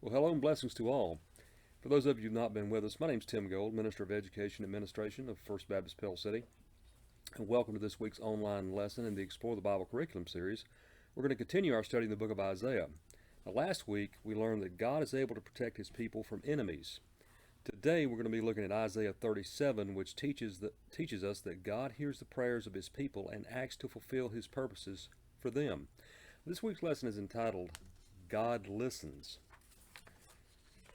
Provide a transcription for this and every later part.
Well, hello and blessings to all. For those of you who've not been with us, my name's Tim Gold, Minister of Education and Administration of First Baptist Pell City, and welcome to this week's online lesson in the Explore the Bible curriculum series. We're going to continue our study in the book of Isaiah. Now, last week we learned that God is able to protect his people from enemies. Today we're going to be looking at Isaiah 37, which teaches us that God hears the prayers of his people and acts to fulfill his purposes for them. This week's lesson is entitled, God Listens.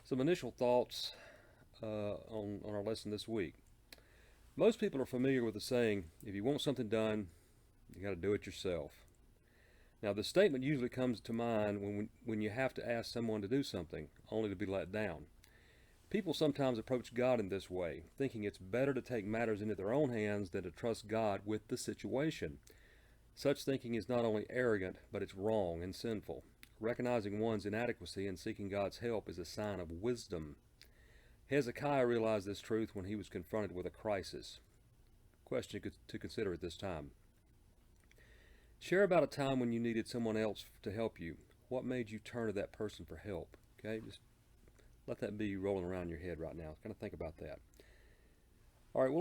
Some initial thoughts on our lesson this week. Most people are familiar with the saying, if you want something done, you got to do it yourself. Now, the statement usually comes to mind when you have to ask someone to do something, only to be let down. People sometimes approach God in this way, thinking it's better to take matters into their own hands than to trust God with the situation. Such thinking is not only arrogant, but it's wrong and sinful. Recognizing one's inadequacy and seeking God's help is a sign of wisdom. Hezekiah realized this truth when he was confronted with a crisis. Question to consider at this time. Share about a time when you needed someone else to help you. What made you turn to that person for help? Okay, just let that be rolling around your head right now. Kind of think about that. All right,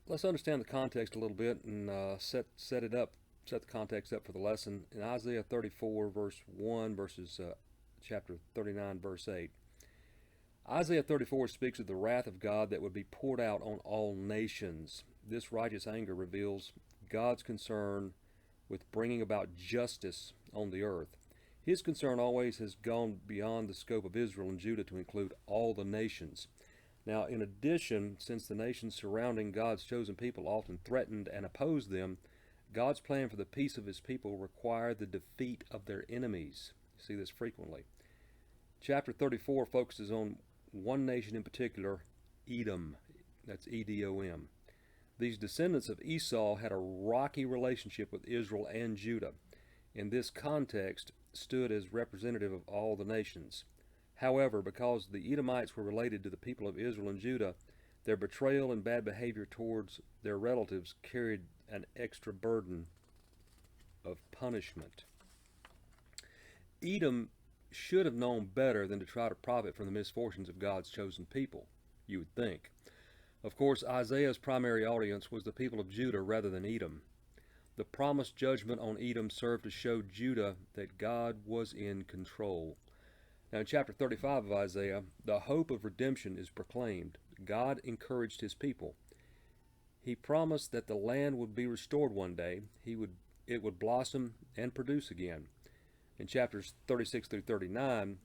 let's understand the context a little bit and set the context up for the lesson in Isaiah 34 verse 1 versus chapter 39 verse 8. Isaiah 34 speaks of the wrath of God that would be poured out on all nations. This righteous anger reveals God's concern with bringing about justice on the earth. His concern always has gone beyond the scope of Israel and Judah to include all the nations. Now, in addition, since the nations surrounding God's chosen people often threatened and opposed them, God's plan for the peace of his people required the defeat of their enemies. You see this frequently. Chapter 34 focuses on one nation in particular, Edom. That's E-D-O-M. These descendants of Esau had a rocky relationship with Israel and Judah. In this context, stood as representative of all the nations. However, because the Edomites were related to the people of Israel and Judah, their betrayal and bad behavior towards their relatives carried an extra burden of punishment. Edom should have known better than to try to profit from the misfortunes of God's chosen people, you would think. Of course, Isaiah's primary audience was the people of Judah rather than Edom. The promised judgment on Edom served to show Judah that God was in control. Now, in chapter 35 of Isaiah, the hope of redemption is proclaimed. God encouraged his people. He promised that the land would be restored one day. It would blossom and produce again. In chapters 36 through 39,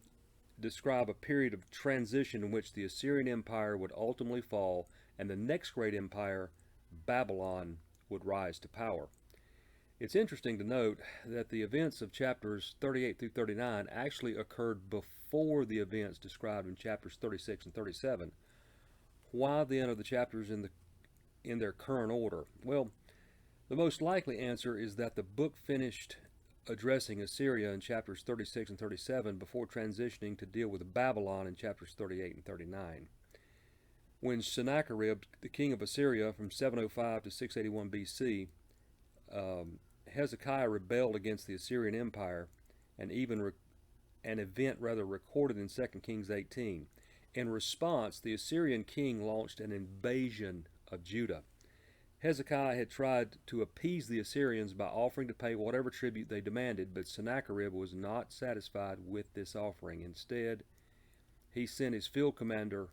describe a period of transition in which the Assyrian Empire would ultimately fall and the next great empire, Babylon, would rise to power. It's interesting to note that the events of chapters 38 through 39 actually occurred before the events described in chapters 36 and 37. Why then are the chapters in their current order? Well, the most likely answer is that the book finished addressing Assyria in chapters 36 and 37 before transitioning to deal with Babylon in chapters 38 and 39. When Sennacherib, the king of Assyria from 705 to 681 BC, Hezekiah rebelled against the Assyrian Empire, an event recorded in 2 Kings 18. In response, the Assyrian king launched an invasion of Judah. Hezekiah had tried to appease the Assyrians by offering to pay whatever tribute they demanded, but Sennacherib was not satisfied with this offering. Instead, he sent his field commander,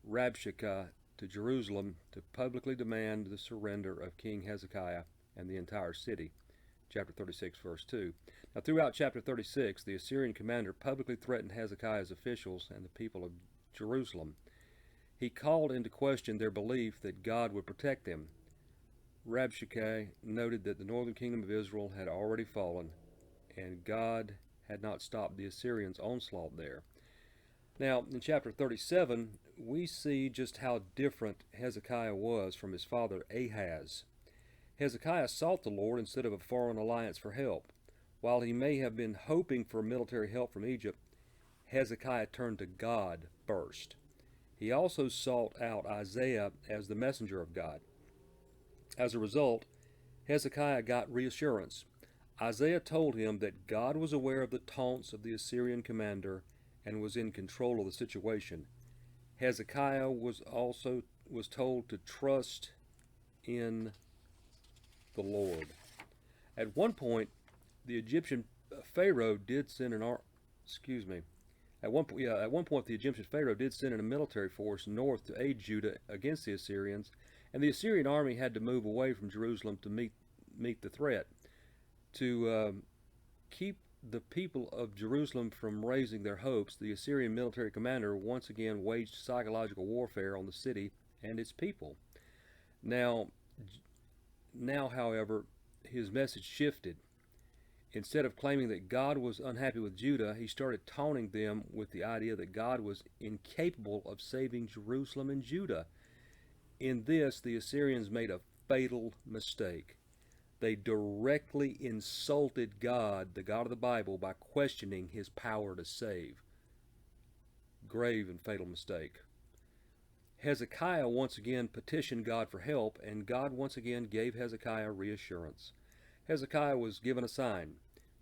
Rabshakeh, to Jerusalem to publicly demand the surrender of King Hezekiah and the entire city. Chapter 36, verse 2. Now, throughout chapter 36, the Assyrian commander publicly threatened Hezekiah's officials and the people of Jerusalem. He called into question their belief that God would protect them. Rabshakeh noted that the northern kingdom of Israel had already fallen, and God had not stopped the Assyrians' onslaught there. Now, in chapter 37, we see just how different Hezekiah was from his father Ahaz. Hezekiah sought the Lord instead of a foreign alliance for help. While he may have been hoping for military help from Egypt, Hezekiah turned to God first. He also sought out Isaiah as the messenger of God. As a result, Hezekiah got reassurance. Isaiah told him that God was aware of the taunts of the Assyrian commander and was in control of the situation. Hezekiah was told to trust in the Lord. At one point, the Egyptian Pharaoh did send an excuse me. At one point, the Egyptian Pharaoh did send in a military force north to aid Judah against the Assyrians, and the Assyrian army had to move away from Jerusalem to meet the threat. To keep the people of Jerusalem from raising their hopes, the Assyrian military commander once again waged psychological warfare on the city and its people. Now, however, his message shifted. Instead of claiming that God was unhappy with Judah, he started taunting them with the idea that God was incapable of saving Jerusalem and Judah. In this, the Assyrians made a fatal mistake. They directly insulted God, the God of the Bible, by questioning his power to save. Grave and fatal mistake. Hezekiah once again petitioned God for help, and God once again gave Hezekiah reassurance. Hezekiah was given a sign.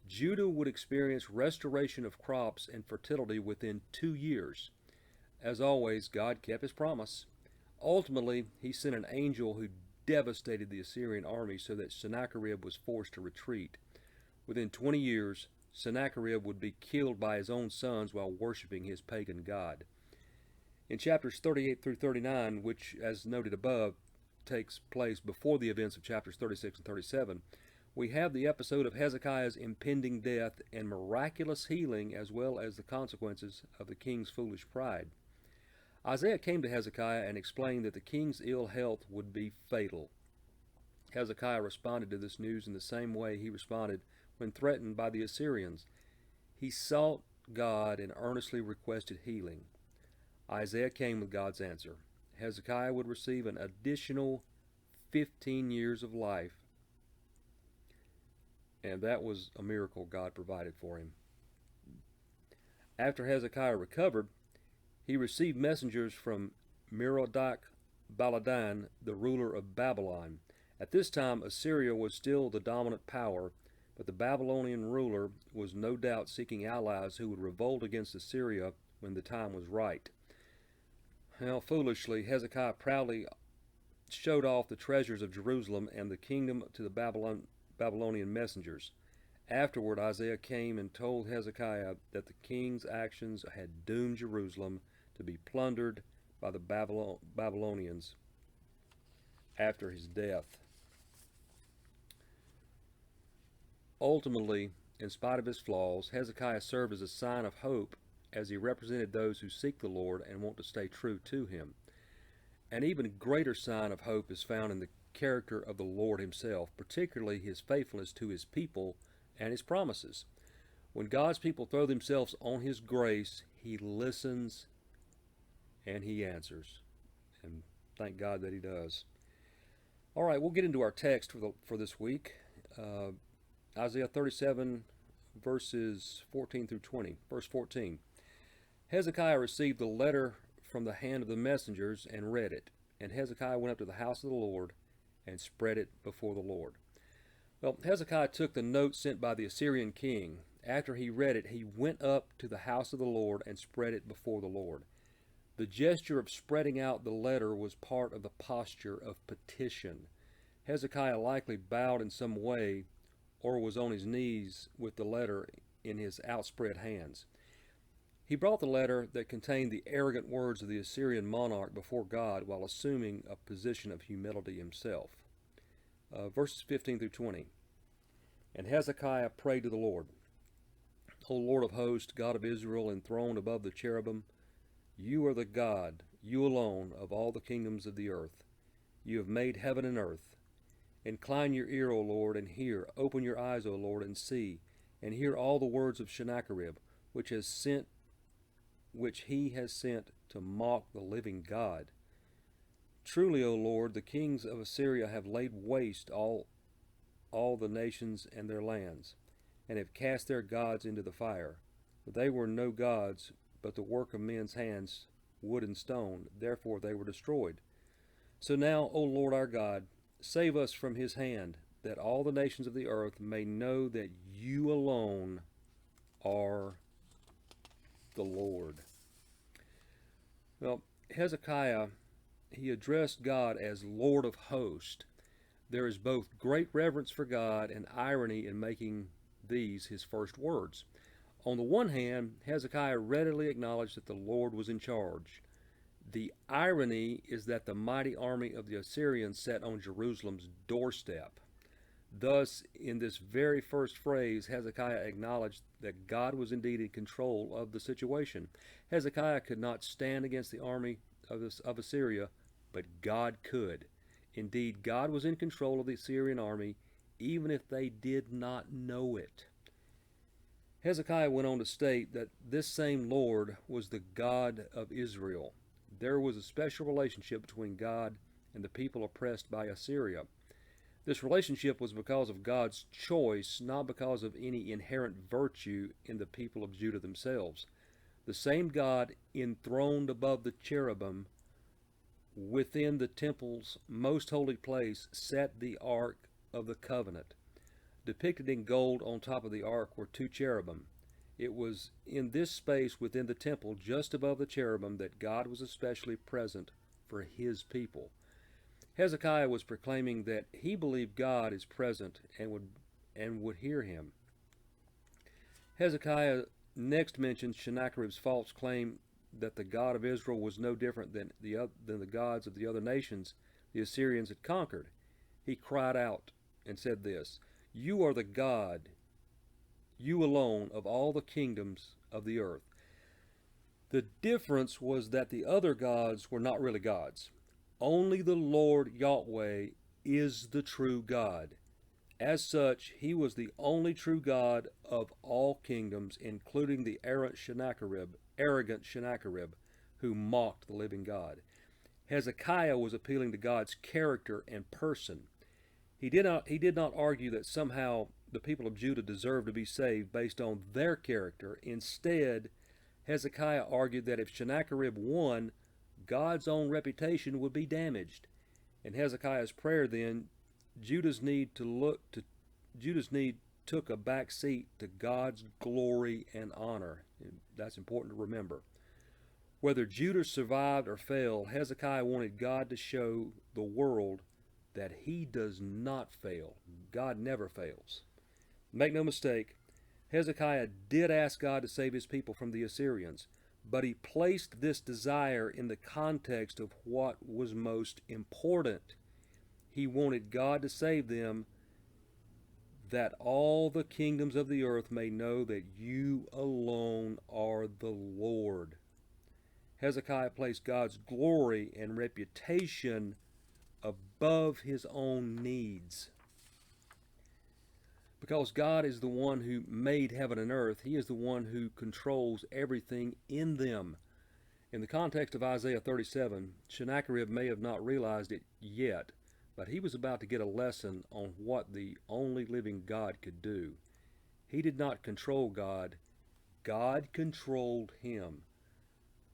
Judah would experience restoration of crops and fertility within 2 years. As always, God kept his promise. Ultimately, he sent an angel who devastated the Assyrian army so that Sennacherib was forced to retreat. Within 20 years, Sennacherib would be killed by his own sons while worshiping his pagan god. In chapters 38 through 39, which, as noted above, takes place before the events of chapters 36 and 37, we have the episode of Hezekiah's impending death and miraculous healing, as well as the consequences of the king's foolish pride. Isaiah came to Hezekiah and explained that the king's ill health would be fatal. Hezekiah responded to this news in the same way he responded when threatened by the Assyrians. He sought God and earnestly requested healing. Isaiah came with God's answer. Hezekiah would receive an additional 15 years of life, and that was a miracle God provided for him. After Hezekiah recovered, he received messengers from Merodach-Baladan, the ruler of Babylon. At this time, Assyria was still the dominant power, but the Babylonian ruler was no doubt seeking allies who would revolt against Assyria when the time was right. Well, foolishly, Hezekiah proudly showed off the treasures of Jerusalem and the kingdom to the Babylonian messengers. Afterward, Isaiah came and told Hezekiah that the king's actions had doomed Jerusalem to be plundered by the Babylonians after his death. Ultimately, in spite of his flaws, Hezekiah served as a sign of hope as he represented those who seek the Lord and want to stay true to him. An even greater sign of hope is found in the character of the Lord himself, particularly his faithfulness to his people and his promises. When God's people throw themselves on his grace, he listens and he answers. And thank God that he does. All right, we'll get into our text for this week. Isaiah 37, verses 14 through 20. Verse 14. Hezekiah received the letter from the hand of the messengers and read it. And Hezekiah went up to the house of the Lord and spread it before the Lord. Well, Hezekiah took the note sent by the Assyrian king. After he read it, he went up to the house of the Lord and spread it before the Lord. The gesture of spreading out the letter was part of the posture of petition. Hezekiah likely bowed in some way or was on his knees with the letter in his outspread hands. He brought the letter that contained the arrogant words of the Assyrian monarch before God while assuming a position of humility himself. Verses 15 through 20. And Hezekiah prayed to the Lord, O Lord of hosts, God of Israel, enthroned above the cherubim, you are the God, you alone, of all the kingdoms of the earth. You have made heaven and earth. Incline your ear, O Lord, and hear. Open your eyes, O Lord, and see, and hear all the words of Sennacherib, which he has sent to mock the living God. Truly, O Lord, the kings of Assyria have laid waste all the nations and their lands, and have cast their gods into the fire. For they were no gods, but the work of men's hands, wood and stone. Therefore they were destroyed. So now, O Lord our God, save us from his hand, that all the nations of the earth may know that you alone are the Lord. Well, Hezekiah, he addressed God as Lord of hosts. There is both great reverence for God and irony in making these his first words. On the one hand, Hezekiah readily acknowledged that the Lord was in charge. The irony is that the mighty army of the Assyrians sat on Jerusalem's doorstep. Thus, in this very first phrase, Hezekiah acknowledged that God was indeed in control of the situation. Hezekiah could not stand against the army of Assyria, but God could. Indeed, God was in control of the Assyrian army, even if they did not know it. Hezekiah went on to state that this same Lord was the God of Israel. There was a special relationship between God and the people oppressed by Assyria. This relationship was because of God's choice, not because of any inherent virtue in the people of Judah themselves. The same God enthroned above the cherubim within the temple's most holy place set the Ark of the Covenant. Depicted in gold on top of the ark were two cherubim. It was in this space within the temple, just above the cherubim, that God was especially present for his people. Hezekiah was proclaiming that he believed God is present and would hear him. Hezekiah next mentions Sennacherib's false claim that the God of Israel was no different than the gods of the other nations the Assyrians had conquered. He cried out and said this, "You are the God, you alone, of all the kingdoms of the earth." The difference was that the other gods were not really gods. Only the Lord Yahweh is the true God. As such, he was the only true God of all kingdoms, including the arrogant Sennacherib, who mocked the living God. Hezekiah was appealing to God's character and person. He did not argue that somehow the people of Judah deserved to be saved based on their character. Instead, Hezekiah argued that if Sennacherib won, God's own reputation would be damaged. In Hezekiah's prayer then, Judah's need took a back seat to God's glory and honor. That's important to remember. Whether Judah survived or failed, Hezekiah wanted God to show the world that he does not fail. God never fails. Make no mistake, Hezekiah did ask God to save his people from the Assyrians, but he placed this desire in the context of what was most important. He wanted God to save them, that all the kingdoms of the earth may know that you alone are the Lord. Hezekiah placed God's glory and reputation above his own needs. Because God is the one who made heaven and earth, he is the one who controls everything in them. In the context of Isaiah 37, Sennacherib may have not realized it yet, but he was about to get a lesson on what the only living God could do. He did not control God. God controlled him.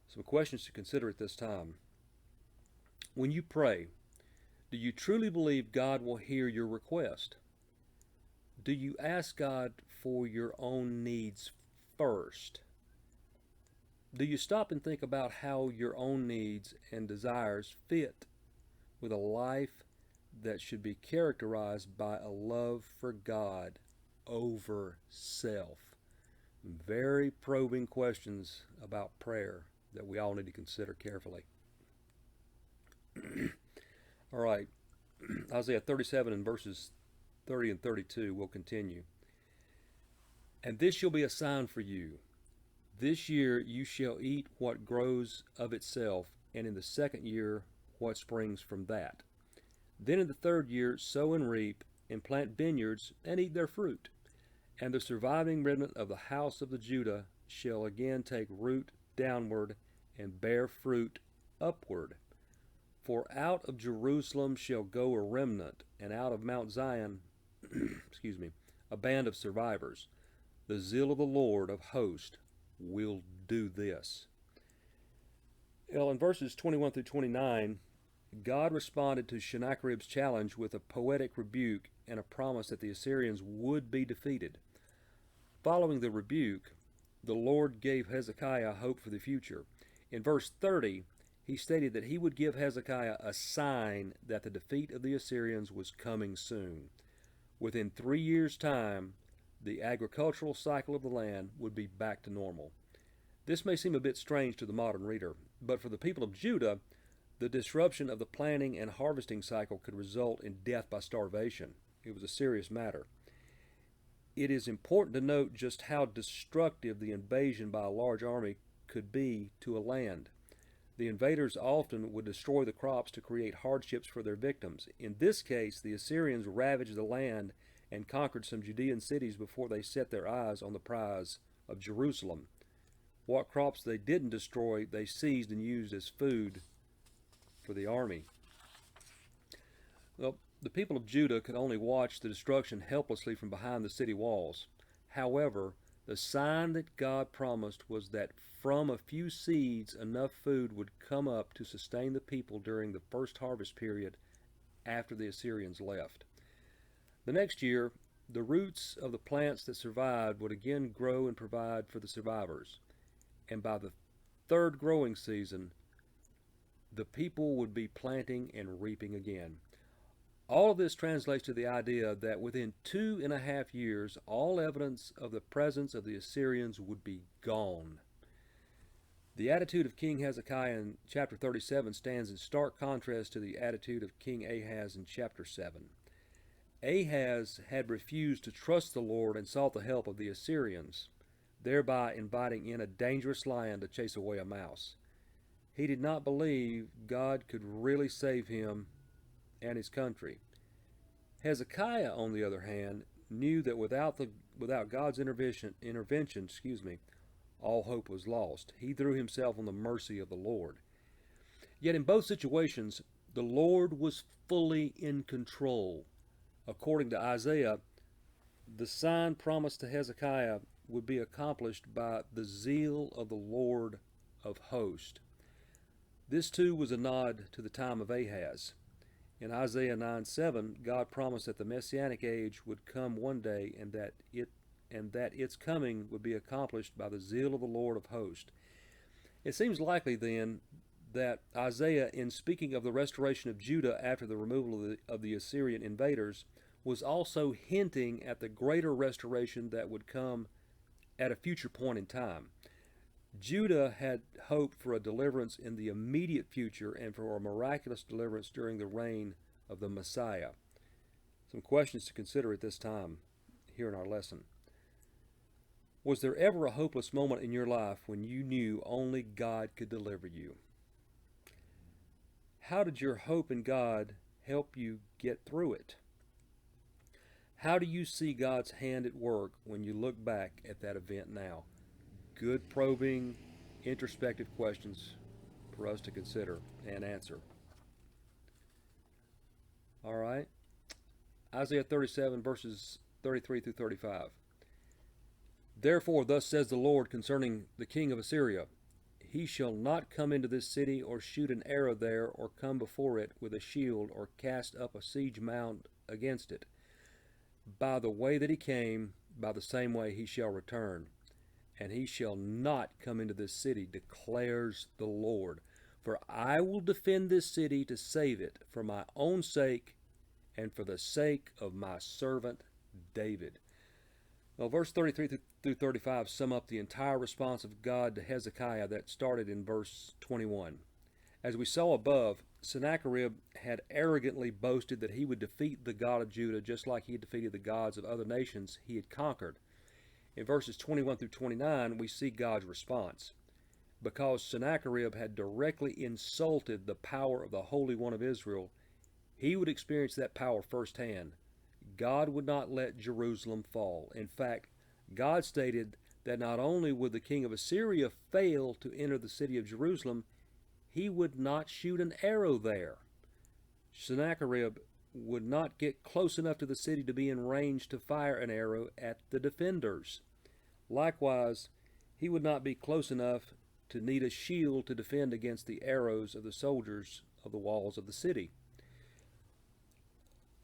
Some questions to consider at this time. When you pray, do you truly believe God will hear your request? Do you ask God for your own needs first? Do you stop and think about how your own needs and desires fit with a life that should be characterized by a love for God over self? Very probing questions about prayer that we all need to consider carefully. All right, Isaiah 37 and verses 30 and 32 will continue. "And this shall be a sign for you. This year you shall eat what grows of itself, and in the second year what springs from that. Then in the third year sow and reap, and plant vineyards, and eat their fruit. And the surviving remnant of the house of the Judah shall again take root downward, and bear fruit upward. For out of Jerusalem shall go a remnant, and out of Mount Zion a band of survivors. The zeal of the Lord of hosts will do this." Well, in verses 21 through 29, God responded to Sennacherib's challenge with a poetic rebuke and a promise that the Assyrians would be defeated. Following the rebuke, the Lord gave Hezekiah hope for the future. In verse 30, he stated that he would give Hezekiah a sign that the defeat of the Assyrians was coming soon. Within 3 years' time, the agricultural cycle of the land would be back to normal. This may seem a bit strange to the modern reader, but for the people of Judah, the disruption of the planting and harvesting cycle could result in death by starvation. It was a serious matter. It is important to note just how destructive the invasion by a large army could be to a land. The invaders often would destroy the crops to create hardships for their victims. In this case, the Assyrians ravaged the land and conquered some Judean cities before they set their eyes on the prize of Jerusalem. What crops they didn't destroy, they seized and used as food for the army. Well, the people of Judah could only watch the destruction helplessly from behind the city walls. However, the sign that God promised was that from a few seeds enough food would come up to sustain the people during the first harvest period after the Assyrians left. The next year, the roots of the plants that survived would again grow and provide for the survivors. And by the third growing season, the people would be planting and reaping again. All of this translates to the idea that within 2.5 years, all evidence of the presence of the Assyrians would be gone. The attitude of King Hezekiah in chapter 37 stands in stark contrast to the attitude of King Ahaz in chapter 7. Ahaz had refused to trust the Lord and sought the help of the Assyrians, thereby inviting in a dangerous lion to chase away a mouse. He did not believe God could really save him and his country. Hezekiah, on the other hand, knew that without God's intervention, all hope was lost. He threw himself on the mercy of the Lord. Yet in both situations, the Lord was fully in control. According to Isaiah, the sign promised to Hezekiah would be accomplished by the zeal of the Lord of hosts. This too was a nod to the time of Ahaz. In Isaiah 9:7, God promised that the Messianic age would come one day and that its coming would be accomplished by the zeal of the Lord of hosts. It seems likely then that Isaiah, in speaking of the restoration of Judah after the removal of the Assyrian invaders, was also hinting at the greater restoration that would come at a future point in time. Judah had hoped for a deliverance in the immediate future and for a miraculous deliverance during the reign of the Messiah. Some questions to consider at this time here in our lesson. Was there ever a hopeless moment in your life when you knew only God could deliver you? How did your hope in God help you get through it? How do you see God's hand at work when you look back at that event now? Good, probing, introspective questions for us to consider and answer. All right. Isaiah 37, verses 33 through 35. Therefore, thus says the Lord concerning the king of Assyria, he shall not come into this city or shoot an arrow there or come before it with a shield or cast up a siege mound against it. By the way that he came, by the same way he shall return. And he shall not come into this city, declares the Lord. For I will defend this city to save it for my own sake and for the sake of my servant David. Well, verse 33 through 35 sum up the entire response of God to Hezekiah that started in verse 21. As we saw above, Sennacherib had arrogantly boasted that he would defeat the God of Judah just like he had defeated the gods of other nations he had conquered. In verses 21 through 29, we see God's response. Because Sennacherib had directly insulted the power of the Holy One of Israel, he would experience that power firsthand. God would not let Jerusalem fall. In fact, God stated that not only would the king of Assyria fail to enter the city of Jerusalem, he would not shoot an arrow there. Sennacherib would not get close enough to the city to be in range to fire an arrow at the defenders. Likewise, he would not be close enough to need a shield to defend against the arrows of the soldiers of the walls of the city.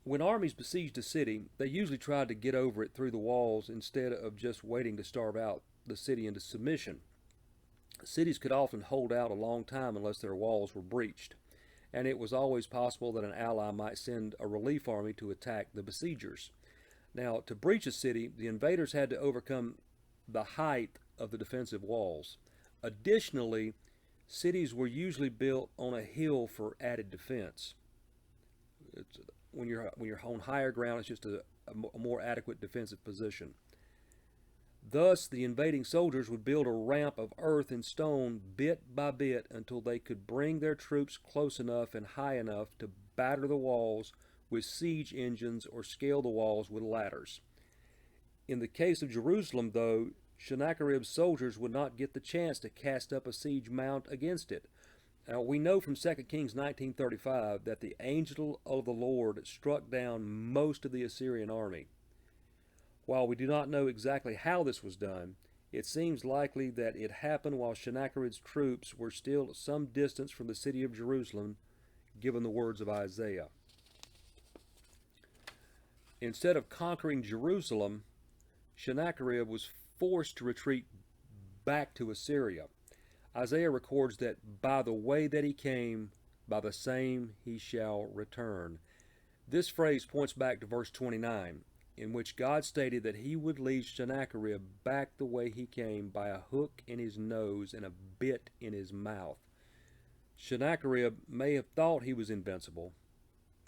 When armies besieged a city, they usually tried to get over it through the walls instead of just waiting to starve out the city into submission. Cities could often hold out a long time unless their walls were breached, and it was always possible that an ally might send a relief army to attack the besiegers. Now, to breach a city, the invaders had to overcome the height of the defensive walls. Additionally, cities were usually built on a hill for added defense. When you're on higher ground, it's just a more adequate defensive position. Thus, the invading soldiers would build a ramp of earth and stone bit by bit until they could bring their troops close enough and high enough to batter the walls with siege engines or scale the walls with ladders. In the case of Jerusalem, though, Sennacherib's soldiers would not get the chance to cast up a siege mount against it. Now, we know from 2 Kings 19:35 that the angel of the Lord struck down most of the Assyrian army. While we do not know exactly how this was done, it seems likely that it happened while Sennacherib's troops were still some distance from the city of Jerusalem, given the words of Isaiah. Instead of conquering Jerusalem, Sennacherib was forced to retreat back to Assyria. Isaiah records that by the way that he came, by the same he shall return. This phrase points back to verse 29, in which God stated that he would lead Sennacherib back the way he came, by a hook in his nose and a bit in his mouth. Sennacherib may have thought he was invincible.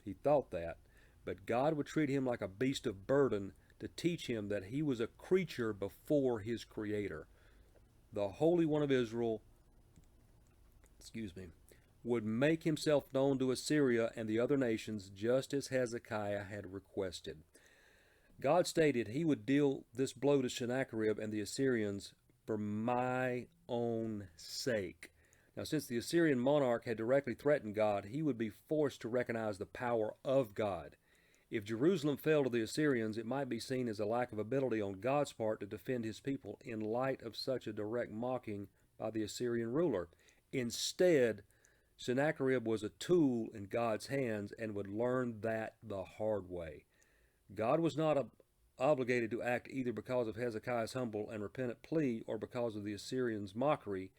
He thought that, but God would treat him like a beast of burden to teach him that he was a creature before his Creator. The Holy One of Israel, would make himself known to Assyria and the other nations just as Hezekiah had requested. God stated he would deal this blow to Sennacherib and the Assyrians for my own sake. Now, since the Assyrian monarch had directly threatened God, he would be forced to recognize the power of God. If Jerusalem fell to the Assyrians, it might be seen as a lack of ability on God's part to defend his people in light of such a direct mocking by the Assyrian ruler. Instead, Sennacherib was a tool in God's hands and would learn that the hard way. God was not obligated to act either because of Hezekiah's humble and repentant plea or because of the Assyrians' mockery,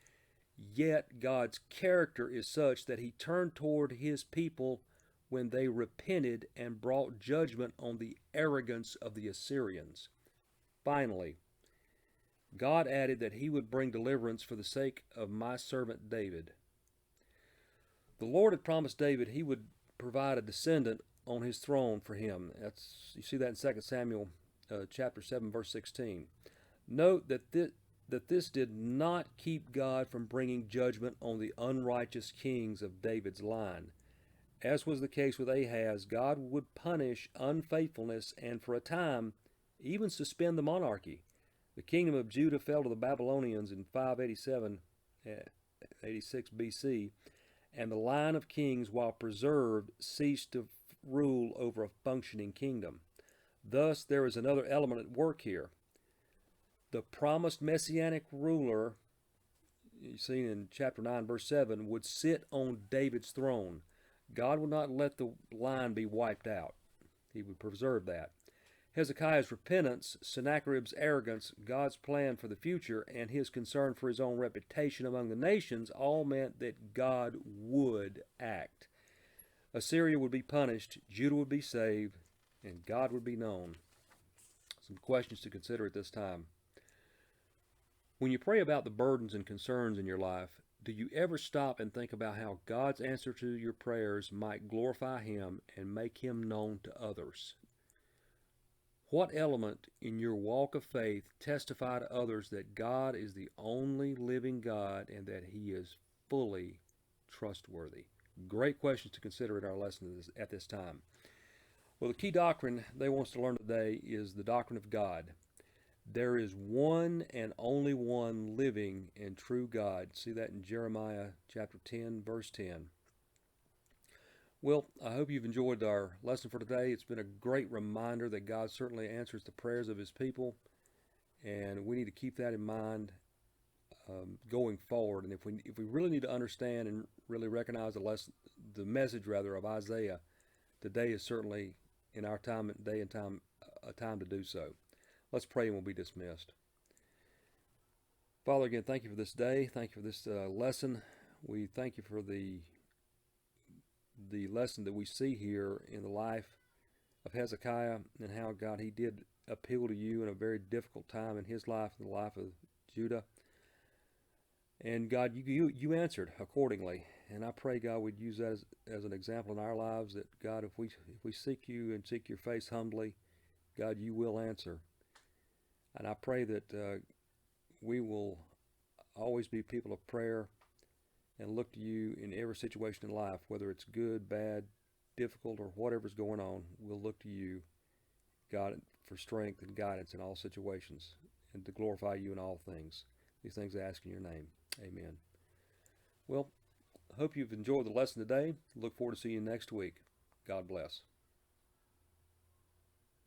yet God's character is such that he turned toward his people when they repented and brought judgment on the arrogance of the Assyrians. Finally, God added that he would bring deliverance for the sake of my servant David. The Lord had promised David he would provide a descendant on his throne for him. You see that in 2 Samuel chapter 7, verse 16. Note that this did not keep God from bringing judgment on the unrighteous kings of David's line. As was the case with Ahaz, God would punish unfaithfulness and for a time even suspend the monarchy. The kingdom of Judah fell to the Babylonians in 586 BC, and the line of kings, while preserved, ceased to rule over a functioning kingdom. Thus, there is another element at work here. The promised messianic ruler, you see in chapter 9, verse 7, would sit on David's throne. God would not let the line be wiped out. He would preserve that. Hezekiah's repentance, Sennacherib's arrogance, God's plan for the future, and his concern for his own reputation among the nations all meant that God would act. Assyria would be punished, Judah would be saved, and God would be known. Some questions to consider at this time. When you pray about the burdens and concerns in your life, do you ever stop and think about how God's answer to your prayers might glorify Him and make Him known to others? What element in your walk of faith testify to others that God is the only living God and that He is fully trustworthy? Great questions to consider in our lesson at this time. Well, the key doctrine they want us to learn today is the doctrine of God. There is one and only one living and true God. See that in Jeremiah chapter 10, verse 10. Well, I hope you've enjoyed our lesson for today. It's been a great reminder that God certainly answers the prayers of His people, and we need to keep that in mind going forward. And if we really need to understand and really recognize the message of Isaiah, today is certainly in our time, day and time, a time to do so. Let's pray and we'll be dismissed. Father, again, thank you for this day. Thank you for this lesson. We thank you for the lesson that we see here in the life of Hezekiah and how, God, he did appeal to you in a very difficult time in his life and the life of Judah. And God, you answered accordingly. And I pray, God, we'd use that as an example in our lives, that, God, if we seek you and seek your face humbly, God, you will answer. And I pray that we will always be people of prayer and look to you in every situation in life, whether it's good, bad, difficult, or whatever's going on. We'll look to you, God, for strength and guidance in all situations and to glorify you in all things. These things I ask in your name. Amen. Well, I hope you've enjoyed the lesson today. Look forward to seeing you next week. God bless.